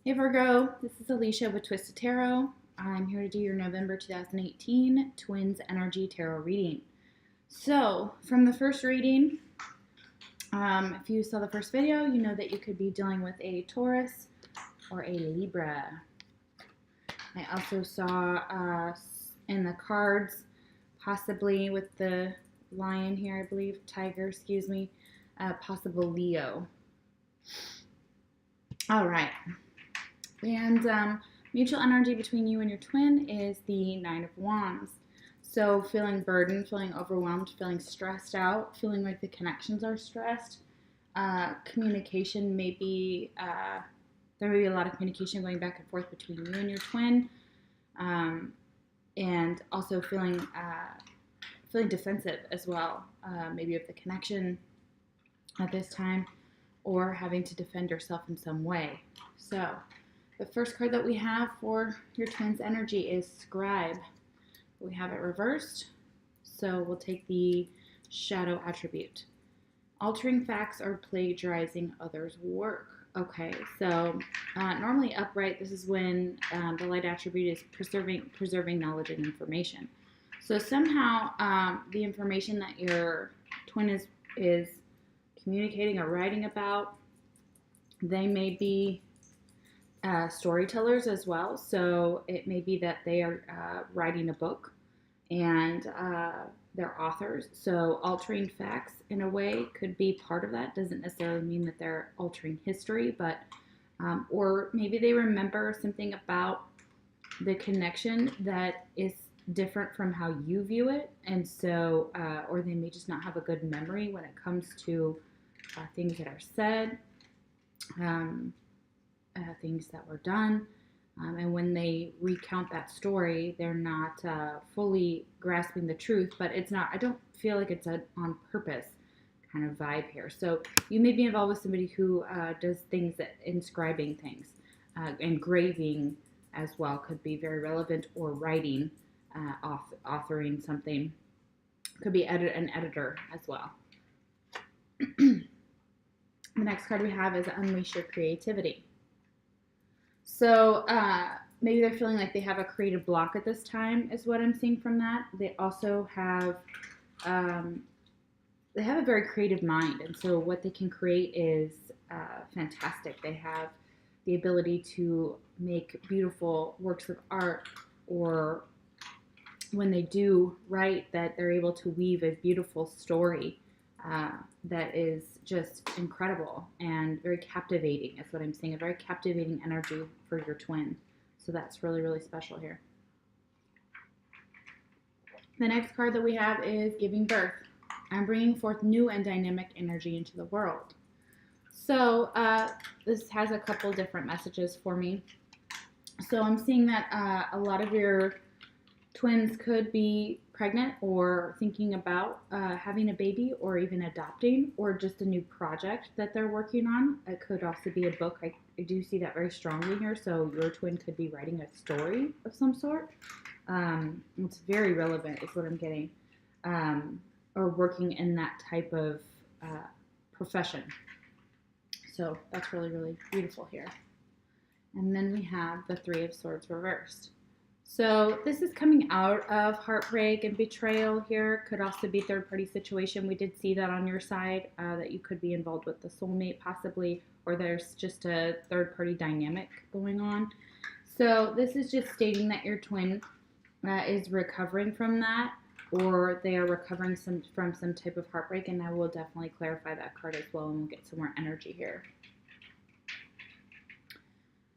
Hey Virgo, this is Alicia with Twisted Tarot. I'm here to do your November 2018 Twins Energy Tarot reading. So, from the first reading, if you saw the first video, you know that you could be dealing with a Taurus or a Libra. I also saw in the cards, possibly with the lion here, I believe, tiger, excuse me, possible Leo. All right. And mutual energy between you and your twin is the Nine of Wands. So feeling burdened, feeling overwhelmed, feeling stressed out, feeling like the connections are stressed. Communication may be, there may be a lot of communication going back and forth between you and your twin. And also feeling defensive as well, maybe of the connection at this time, or having to defend yourself in some way. So the first card that we have for your twins energy is Scribe. We have it reversed, so we'll take the shadow attribute. Altering facts or plagiarizing others' work. Okay, so normally upright, this is when the light attribute is preserving knowledge and information. So somehow the information that your twin is communicating or writing about, they may be storytellers as well. So it may be that they are writing a book and they're authors. So altering facts in a way could be part of that. Doesn't necessarily mean that they're altering history, but or maybe they remember something about the connection that is different from how you view it. And so, or they may just not have a good memory when it comes to things that are said. Things that were done, and when they recount that story, they're not fully grasping the truth, but it's not, I don't feel like it's on purpose kind of vibe here. So you may be involved with somebody who does things that inscribing things, engraving as well could be very relevant, or writing, authoring something, could be an editor as well. The next card we have is Unleash Your Creativity. So maybe they're feeling like they have a creative block at this time is what I'm seeing from that. They also have a very creative mind, and so what they can create is fantastic. They have the ability to make beautiful works of art, or when they do write, that they're able to weave a beautiful story that is just incredible and very captivating. That's what I'm seeing, a very captivating energy for your twin. So that's really, really special here. The next card that we have is Giving Birth. I'm bringing forth new and dynamic energy into the world. So this has a couple different messages for me. So I'm seeing that a lot of your twins could be pregnant or thinking about having a baby, or even adopting, or just a new project that they're working on. It could also be a book. I do see that very strongly here. So your twin could be writing a story of some sort. It's very relevant is what I'm getting. Or working in that type of profession. So that's really, really beautiful here. And then we have the Three of Swords reversed. So this is coming out of heartbreak and betrayal here. Could also be third-party situation. We did see that on your side, that you could be involved with the soulmate possibly, or there's just a third-party dynamic going on. So this is just stating that your twin is recovering from that, or they are recovering from some type of heartbreak, and I will definitely clarify that card as well, and we'll get some more energy here.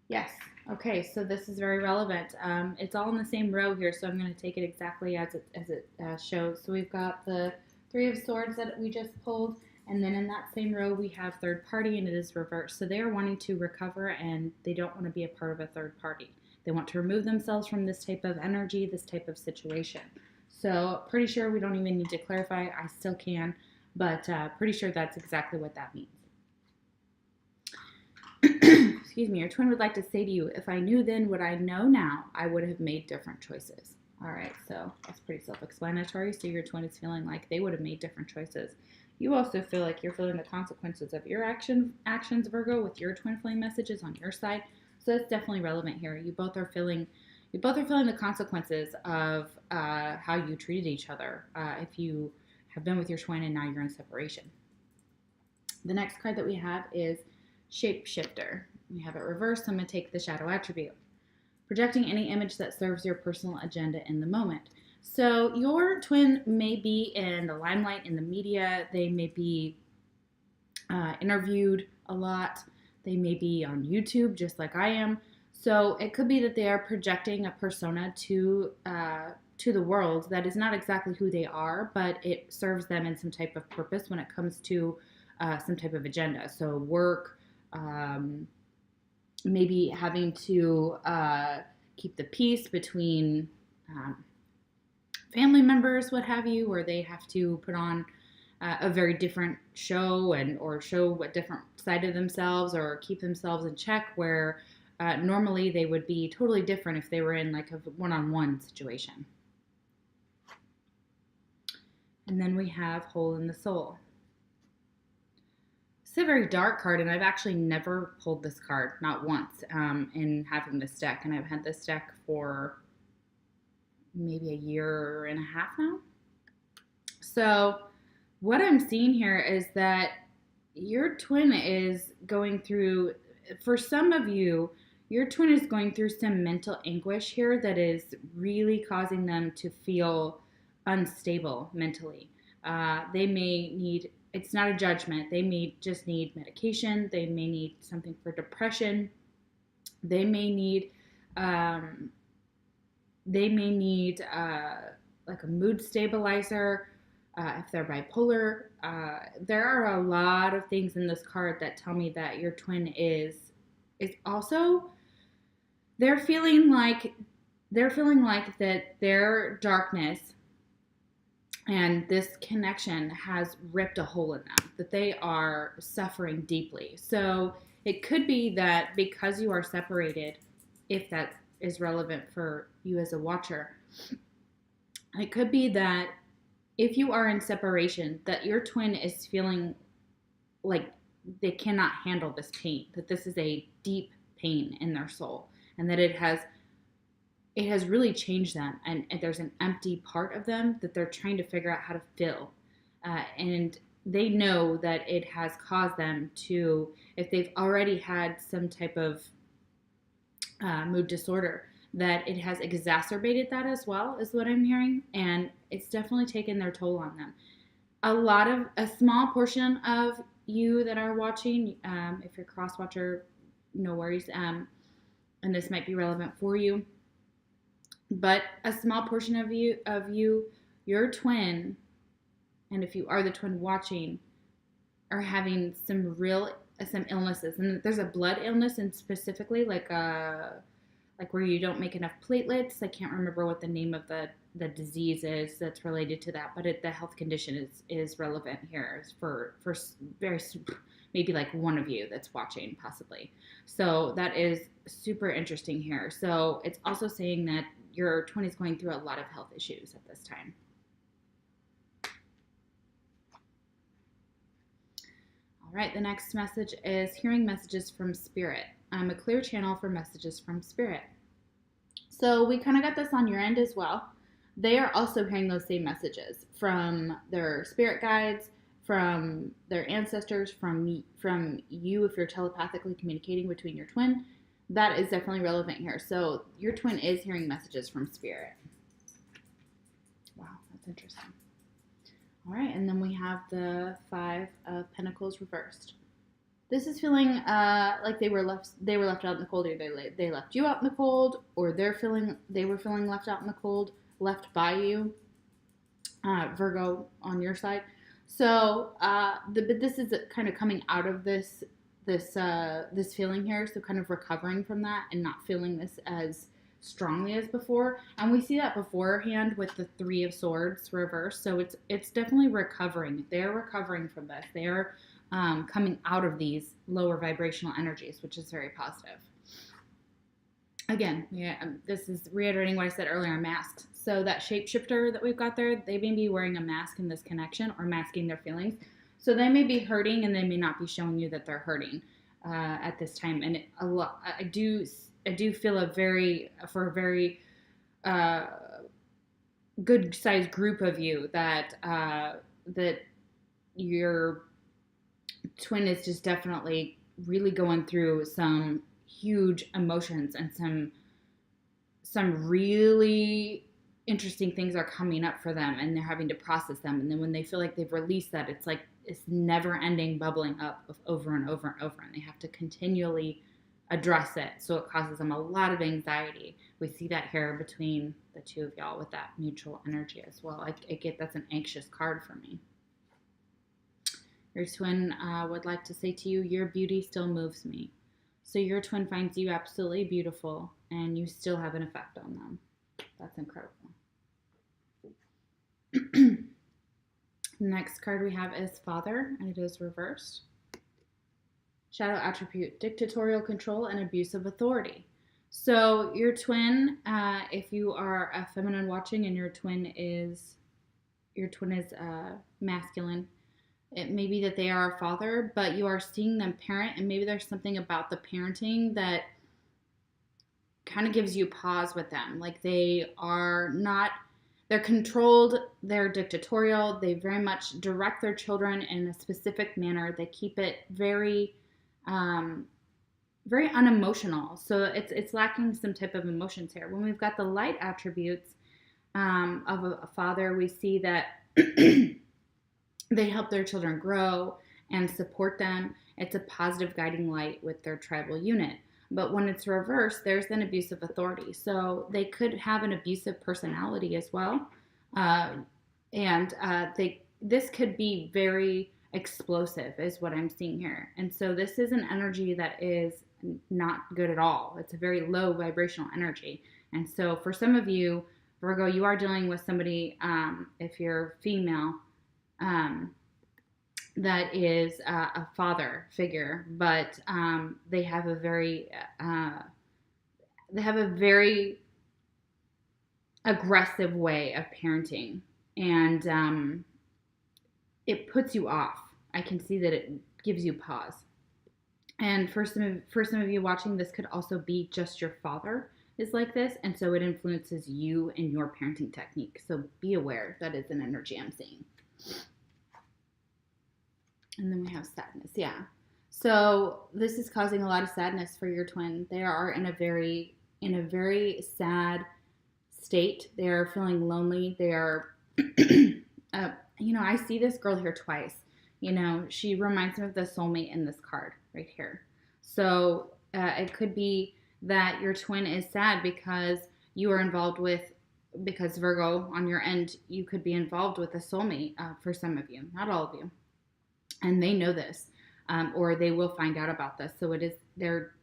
Yes. Okay, so this is very relevant. It's all in the same row here, so I'm going to take it exactly as it shows. So we've got the Three of Swords that we just pulled, and then in that same row we have third party, and it is reversed. So they are wanting to recover, and they don't want to be a part of a third party. They want to remove themselves from this type of energy, this type of situation. So pretty sure we don't even need to clarify. I still can, but pretty sure that's exactly what that means. Excuse me, your twin would like to say to you, if I knew then what I know now, I would have made different choices. All right, so that's pretty self-explanatory. So your twin is feeling like they would have made different choices. You also feel like you're feeling the consequences of your actions, Virgo, with your twin flame messages on your side. So it's definitely relevant here. You both are feeling the consequences of how you treated each other if you have been with your twin and now you're in separation. The next card that we have is Shapeshifter. We have it reversed, so I'm going to take the shadow attribute. Projecting any image that serves your personal agenda in the moment. So your twin may be in the limelight, in the media. They may be interviewed a lot. They may be on YouTube, just like I am. So it could be that they are projecting a persona to the world that is not exactly who they are, but it serves them in some type of purpose when it comes to some type of agenda. So work, maybe having to keep the peace between family members, what have you, or they have to put on a very different show or show a different side of themselves or keep themselves in check, where normally they would be totally different if they were in like a one-on-one situation. And then we have Hole in the Soul. It's a very dark card, and I've actually never pulled this card, not once, in having this deck. And I've had this deck for maybe a year and a half now. So what I'm seeing here is that your twin is going through, for some of you, your twin is going through some mental anguish here that is really causing them to feel unstable mentally. They may need, it's not a judgment, they may just need medication, they may need something for depression, they may need like a mood stabilizer, if they're bipolar. There are a lot of things in this card that tell me that your twin is also, they're feeling like that their darkness and this connection has ripped a hole in them, that they are suffering deeply. So it could be that because you are separated, if that is relevant for you as a watcher, it could be that if you are in separation, that your twin is feeling like they cannot handle this pain, that this is a deep pain in their soul, and that it has really changed them, and there's an empty part of them that they're trying to figure out how to fill. And they know that it has caused them to, if they've already had some type of mood disorder, that it has exacerbated that as well, is what I'm hearing. And it's definitely taken their toll on them. A small portion of you that are watching, if you're a cross watcher, no worries. And this might be relevant for you. But a small portion of you, your twin, and if you are the twin watching, are having some illnesses. And there's a blood illness, and specifically like where you don't make enough platelets. I can't remember what the name of the disease is that's related to that, but the health condition is relevant here for very, maybe like one of you that's watching possibly. So that is super interesting here. So it's also saying that your twin is going through a lot of health issues at this time. All right, the next message is hearing messages from Spirit. I'm a clear channel for messages from Spirit. So we kind of got this on your end as well. They are also hearing those same messages from their spirit guides, from their ancestors, from you if you're telepathically communicating between your twin. That is definitely relevant here. So your twin is hearing messages from Spirit. Wow, that's interesting. All right, and then we have the Five of Pentacles reversed. This is feeling like they were left out in the cold, or they left you out in the cold, or they were feeling left out in the cold, left by you, Virgo on your side. So, but this is kind of coming out of this feeling here, so kind of recovering from that and not feeling this as strongly as before. And we see that beforehand with the Three of Swords reversed. So it's definitely recovering. They're recovering from this. They're coming out of these lower vibrational energies, which is very positive. Again, yeah, this is reiterating what I said earlier, masks. So that shapeshifter that we've got there, they may be wearing a mask in this connection or masking their feelings. So they may be hurting and they may not be showing you that they're hurting. at this time, and I do feel a very good sized group of you that that your twin is just definitely really going through some huge emotions, and some really interesting things are coming up for them, and they're having to process them. And then when they feel like they've released that, it's like it's never ending bubbling up of over and over and over, and they have to continually address it. So it causes them a lot of anxiety. We see that here between the two of y'all with that mutual energy as well. I get that's an anxious card for me. Your twin would like to say to you, your beauty still moves me. So your twin finds you absolutely beautiful, and you still have an effect on them. That's incredible. Next card we have is Father, and it is reversed. Shadow attribute, dictatorial control and abuse of authority. So your twin, if you are a feminine watching and your twin is masculine, it may be that they are a father, but you are seeing them parent, and maybe there's something about the parenting that kind of gives you pause with them. Like they're controlled, they're dictatorial, they very much direct their children in a specific manner. They keep it very very unemotional. So it's lacking some type of emotions here. When we've got the light attributes of a father, we see that they help their children grow and support them. It's a positive guiding light with their tribal unit. But when it's reversed, there's an abusive authority. So they could have an abusive personality as well. This could be very explosive is what I'm seeing here. And so this is an energy that is not good at all. It's a very low vibrational energy. And so for some of you, Virgo, you are dealing with somebody, if you're female, that is a father figure, but they have a very aggressive way of parenting, and it puts you off. I can see that it gives you pause. And for some of you watching, this could also be just your father is like this, and so it influences you and your parenting technique. So be aware that is an energy I'm seeing. And then we have sadness. Yeah. So this is causing a lot of sadness for your twin. They are in a very sad state. They are feeling lonely. They are, I see this girl here twice. She reminds me of the soulmate in this card right here. So it could be that your twin is sad because you are involved with, because Virgo on your end, you could be involved with a soulmate for some of you, not all of you. And they know this, or they will find out about this. So it is they're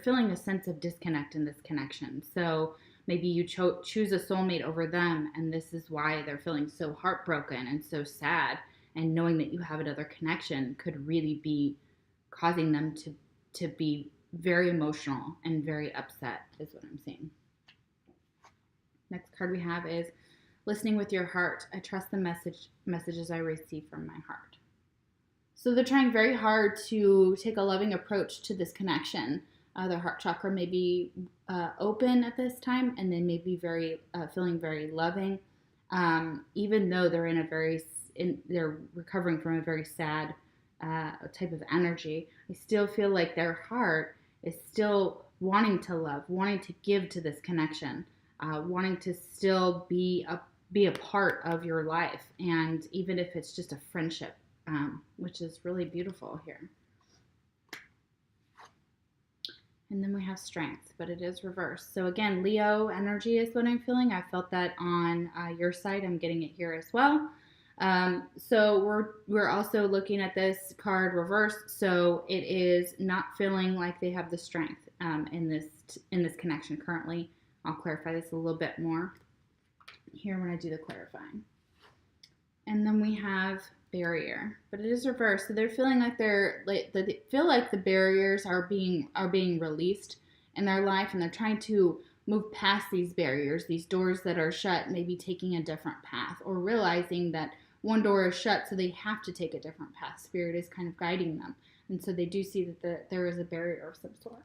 feeling a sense of disconnect in this connection. So maybe you choose a soulmate over them, and this is why they're feeling so heartbroken and so sad. And knowing that you have another connection could really be causing them to be very emotional and very upset, is what I'm seeing. Next card we have is listening with your heart. I trust the messages I receive from my heart. So they're trying very hard to take a loving approach to this connection. Their heart chakra may be open at this time, and they may be feeling very loving, even though they're they're recovering from a very sad type of energy. I still feel like their heart is still wanting to love, wanting to give to this connection, wanting to still be a part of your life, and even if it's just a friendship. Which is really beautiful here. And then we have strength, but it is reversed. So again, Leo energy is what I'm feeling. I felt that on your side. I'm getting it here as well. So we're also looking at this card reversed. So it is not feeling like they have the strength in this connection currently. I'll clarify this a little bit more here when I do the clarifying. And then we have barrier, but it is reversed. So they're feeling like they feel like the barriers are being released in their life, and they're trying to move past these barriers, these doors that are shut, maybe taking a different path, or realizing that one door is shut, so they have to take a different path. Spirit is kind of guiding them. And so they do see that there is a barrier of some sort.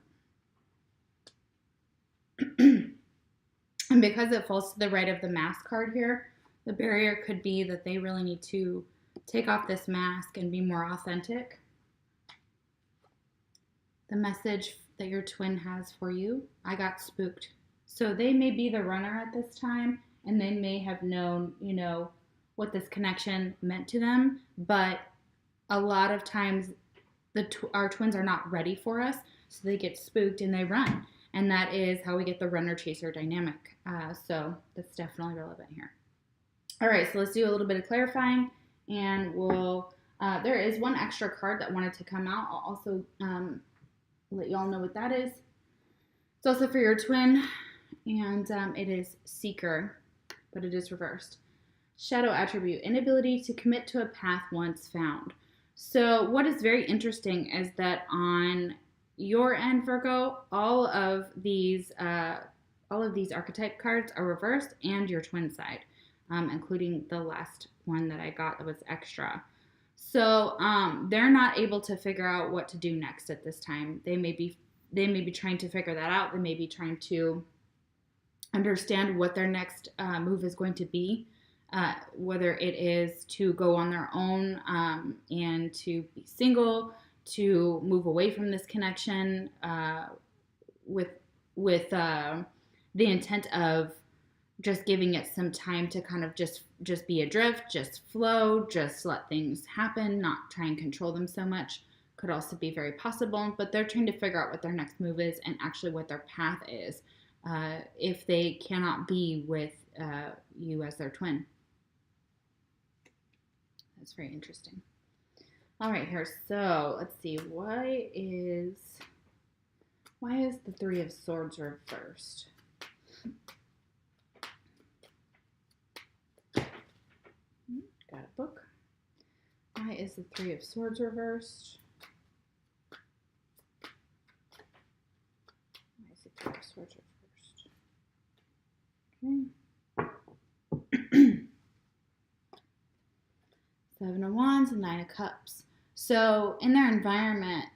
And because it falls to the right of the mask card here, the barrier could be that they really need to take off this mask and be more authentic. The message that your twin has for you, I got spooked. So they may be the runner at this time, and they may have known, you know, what this connection meant to them, but a lot of times our twins are not ready for us, so they get spooked and they run. And that is how we get the runner-chaser dynamic. So that's definitely relevant here. All right, so let's do a little bit of clarifying, and we'll, there is one extra card that wanted to come out. I'll also let y'all know what that is. It's also for your twin, and it is Seeker, but it is reversed. Shadow attribute, inability to commit to a path once found. So what is very interesting is that on your end, Virgo, all of these archetype cards are reversed, and your twin side, including the last one that I got that was extra. So they're not able to figure out what to do next at this time. They may be trying to figure that out. They may be trying to understand what their next move is going to be, whether it is to go on their own and to be single, to move away from this connection with the intent of just giving it some time to kind of just be adrift, just flow, just let things happen, not try and control them so much. Could also be very possible, but they're trying to figure out what their next move is and actually what their path is if they cannot be with you as their twin. That's very interesting. All right, here, so let's see, why is the Three of Swords reversed? Got a book. Why is the Three of Swords reversed? Why is the Three of Swords reversed? Okay. Seven of Wands and Nine of Cups. So in their environment,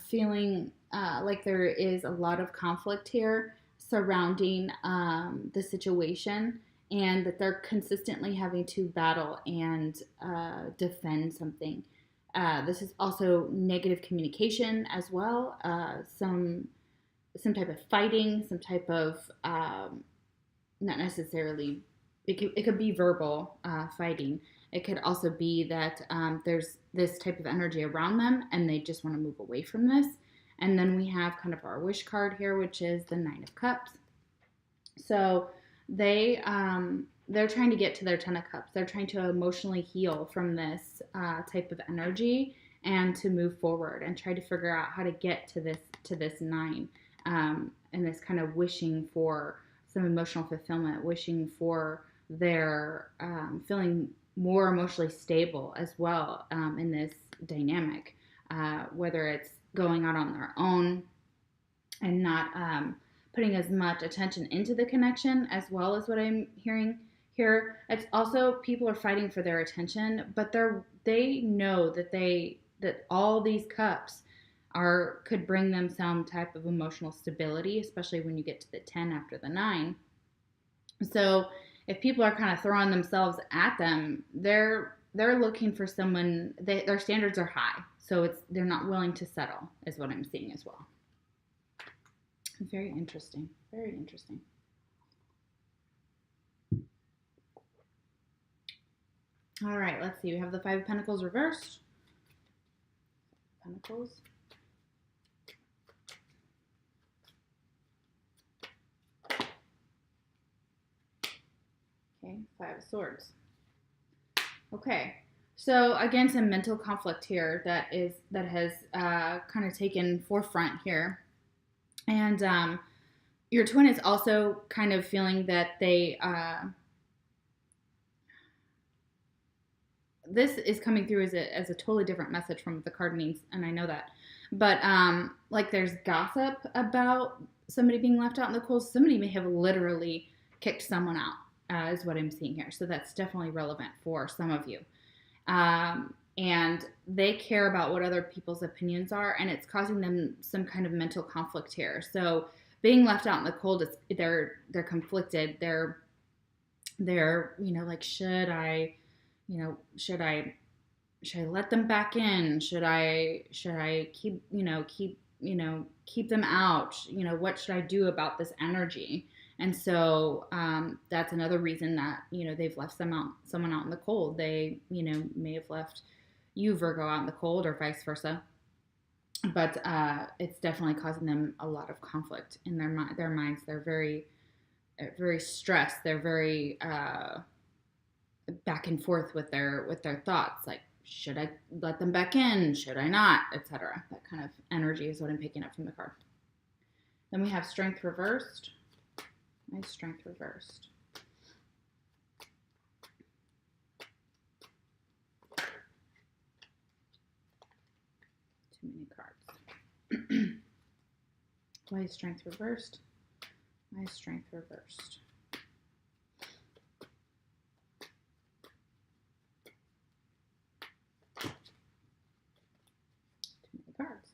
feeling like there is a lot of conflict here surrounding the situation, and that they're consistently having to battle and defend something. This is also negative communication as well. Some type of fighting, some type of not necessarily. It could be verbal fighting. It could also be that there's this type of energy around them and they just want to move away from this. And then we have kind of our wish card here, which is the Nine of Cups. So they're trying to get to their Ten of Cups. They're trying to emotionally heal from this type of energy and to move forward and try to figure out how to get to this nine, and this kind of wishing for some emotional fulfillment, wishing for their feeling more emotionally stable as well in this dynamic, whether it's going out on their own and not putting as much attention into the connection, as well as what I'm hearing here. It's also people are fighting for their attention, but they know that all these cups could bring them some type of emotional stability, especially when you get to the 10 after the 9. So if people are kind of throwing themselves at them, they're looking for someone. Their standards are high, so they're not willing to settle, is what I'm seeing as well. Very interesting. Very interesting. All right, let's see. We have the Five of Pentacles reversed. Pentacles. Okay, Five of Swords. Okay, so again, some mental conflict here that has kind of taken forefront here, and your twin is also kind of feeling that they. This is coming through as a totally different message from what the card means, and I know that. But like there's gossip about somebody being left out in the cold. Somebody may have literally kicked someone out, is what I'm seeing here. So that's definitely relevant for some of you. and they care about what other people's opinions are, and it's causing them some kind of mental conflict here. So being left out in the cold, they're conflicted. They're like, should I let them back in? Should I keep them out? What should I do about this energy? And so that's another reason that they've left someone out in the cold. They may have left you, Virgo, out in the cold, or vice versa. But it's definitely causing them a lot of conflict in their minds. They're very stressed. They're very back and forth with their thoughts. Like, should I let them back in? Should I not? Etc. That kind of energy is what I'm picking up from the card. Then we have Strength reversed. Nice Strength reversed. Too many cards. Why is Strength reversed? Why is Strength reversed? Too many cards.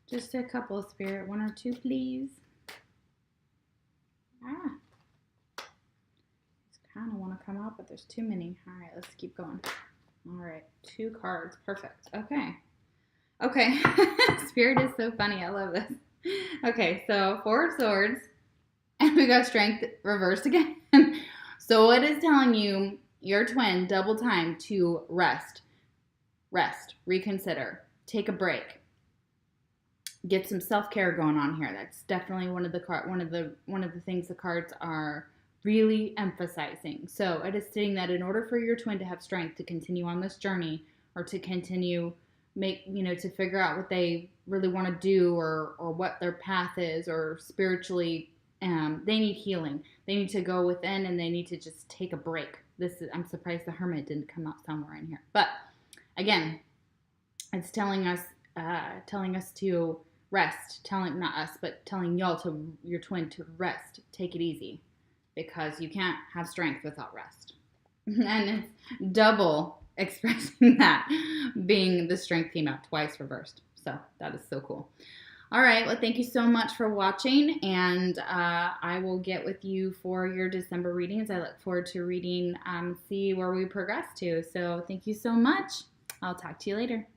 Just a couple, Spirit. 1 or 2, please. Kind of want to come out, but there's too many. All right, let's keep going. All right, 2 cards. Perfect. Okay. Spirit is so funny. I love this. Okay, so 4 of Swords, and we got Strength reversed again. So it is telling you, your twin, double time to rest, reconsider, take a break, get some self-care going on here. That's definitely one of the things the cards are really emphasizing. So it is stating that in order for your twin to have strength to continue on this journey, or to continue to figure out what they really want to do, or what their path is, or spiritually, they need healing. They need to go within, and they need to just take a break. I'm surprised the Hermit didn't come out somewhere in here. But again, it's telling us to rest, telling y'all, your twin, to rest, take it easy, because you can't have strength without rest. And it's double expressing that, being the Strength came out twice reversed. So that is so cool. All right, well, thank you so much for watching, and I will get with you for your December readings. I look forward to reading, see where we progress to. So thank you so much. I'll talk to you later.